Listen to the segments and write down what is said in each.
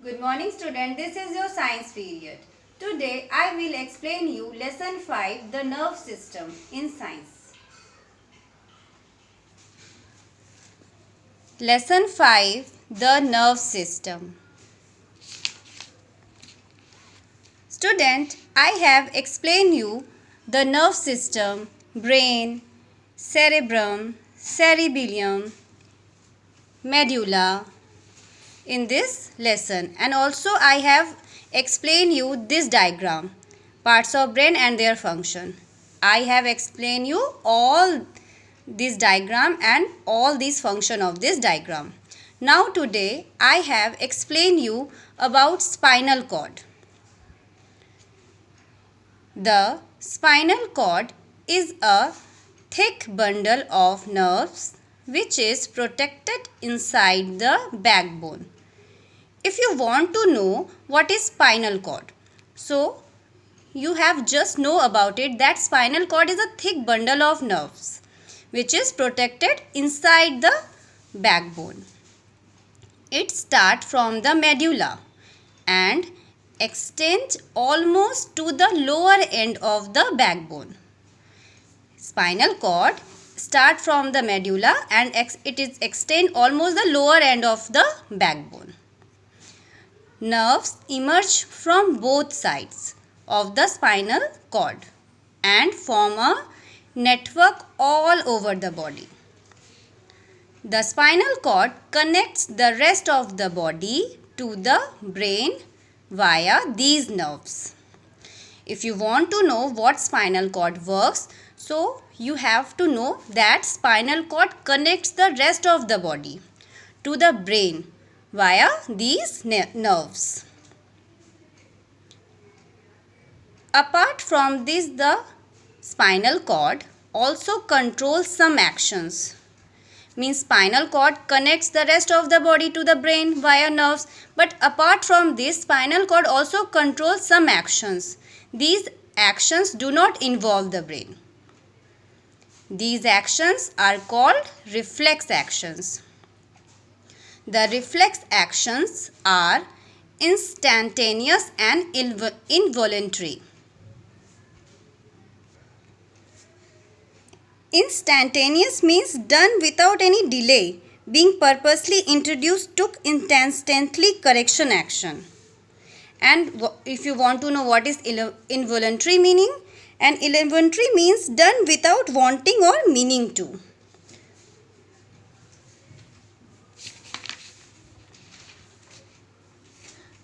Good morning student, this is your science period. Today I will explain you lesson 5, the nerve system in science. Lesson 5, the nerve system. Student, I have explained you the nerve system, brain, cerebrum, cerebellum, medulla in this lesson, and also I have explained you this diagram, parts of brain and their function. I have explained you all this diagram and all these function of this diagram. Now today I have explained you about spinal cord. The spinal cord is a thick bundle of nerves which is protected inside the backbone. If you want to know what is spinal cord, so you have just know about it that spinal cord is a thick bundle of nerves which is protected inside the backbone. It starts from the medulla and extends almost to the lower end of the backbone. Spinal cord starts from the medulla and it is extend almost the lower end of the backbone. Nerves emerge from both sides of the spinal cord and form a network all over the body. The spinal cord connects the rest of the body to the brain via these nerves. If you want to know what spinal cord works, so you have to know that spinal cord connects the rest of the body to the brain via these nerves. Apart from this, the spinal cord also controls some actions. Means spinal cord connects the rest of the body to the brain via nerves, but apart from this, spinal cord also controls some actions. These actions do not involve the brain. These actions are called reflex actions. The reflex actions are instantaneous and involuntary. Instantaneous means done without any delay, being purposely introduced to instantly correction action. And if you want to know what is involuntary meaning, and involuntary means done without wanting or meaning to.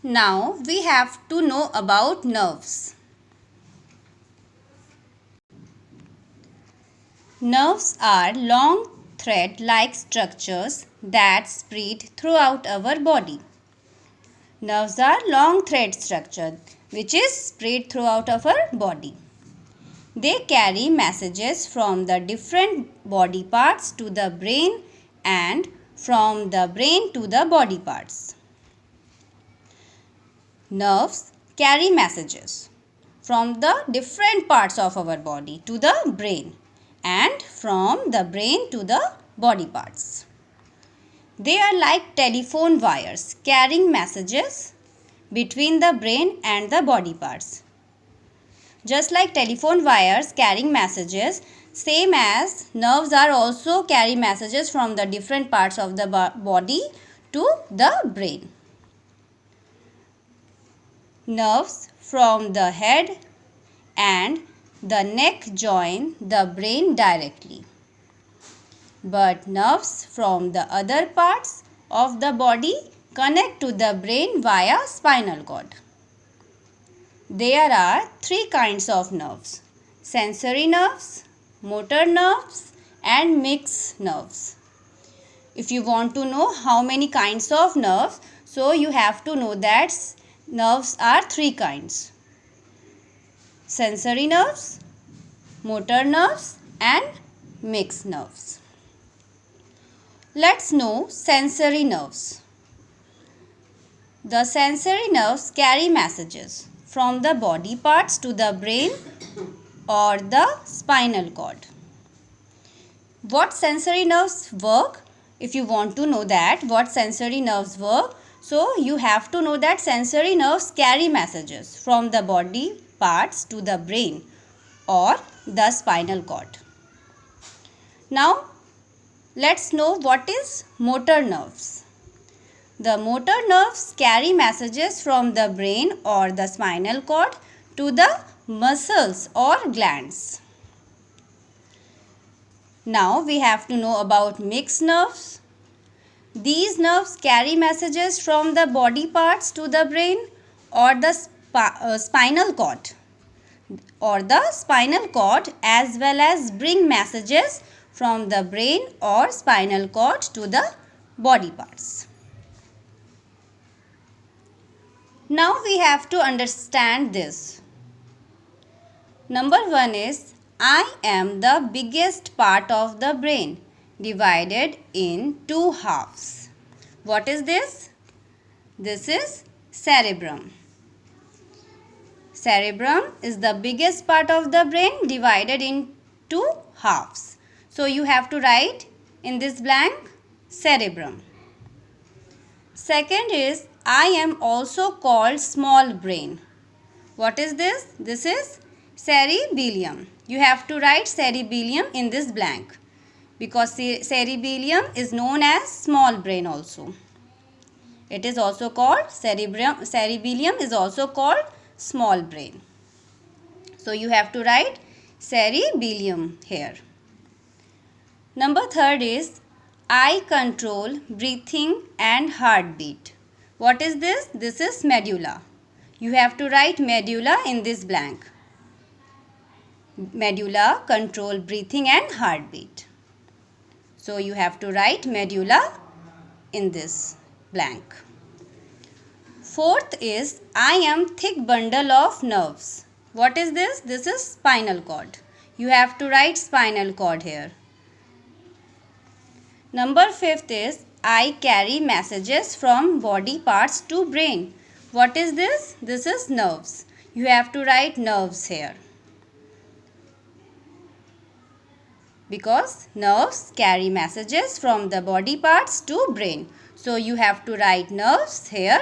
Now we have to know about nerves. Nerves are long thread-like structures that spread throughout our body. Nerves are long thread structure which is spread throughout our body. They carry messages from the different body parts to the brain and from the brain to the body parts. Nerves carry messages from the different parts of our body to the brain and from the brain to the body parts. They are like telephone wires carrying messages between the brain and the body parts. Just like telephone wires carrying messages, same as nerves are also carry messages from the different parts of the body to the brain. Nerves from the head and the neck join the brain directly. But nerves from the other parts of the body connect to the brain via spinal cord. There are three kinds of nerves: sensory nerves, motor nerves and mixed nerves. If you want to know how many kinds of nerves, so you have to know that nerves are three kinds: sensory nerves, motor nerves and mixed nerves. Let's know sensory nerves. The sensory nerves carry messages from the body parts to the brain or the spinal cord. What sensory nerves work? If you want to know that what sensory nerves work, So you have to know that sensory nerves carry messages from the body parts to the brain or the spinal cord. Now let's know what is motor nerves. The motor nerves carry messages from the brain or the spinal cord to the muscles or glands. Now we have to know about mixed nerves. These nerves carry messages from the body parts to the brain or the spinal cord as well as bring messages from the brain or spinal cord to the body parts. Now we have to understand this. Number 1 is I am the biggest part of the brain divided in 2 halves. What is this? This is cerebrum. Cerebrum is the biggest part of the brain divided in 2 halves. So you have to write in this blank cerebrum. Second is I am also called small brain. What is this? This is cerebellum. You have to write cerebellum in this blank because cerebellum is known as small brain also. It is also called cerebellum is also called small brain. So you have to write cerebellum here. Number 3 is I control breathing and heartbeat. What is this? This is medulla. You have to write medulla in this blank. Medulla control breathing and heartbeat. So you have to write medulla in this blank. Fourth is I am thick bundle of nerves. What is this? This is spinal cord. You have to write spinal cord here. Number 5 is I carry messages from body parts to brain. What is this? This is nerves. You have to write nerves here. Because nerves carry messages from the body parts to brain. So you have to write nerves here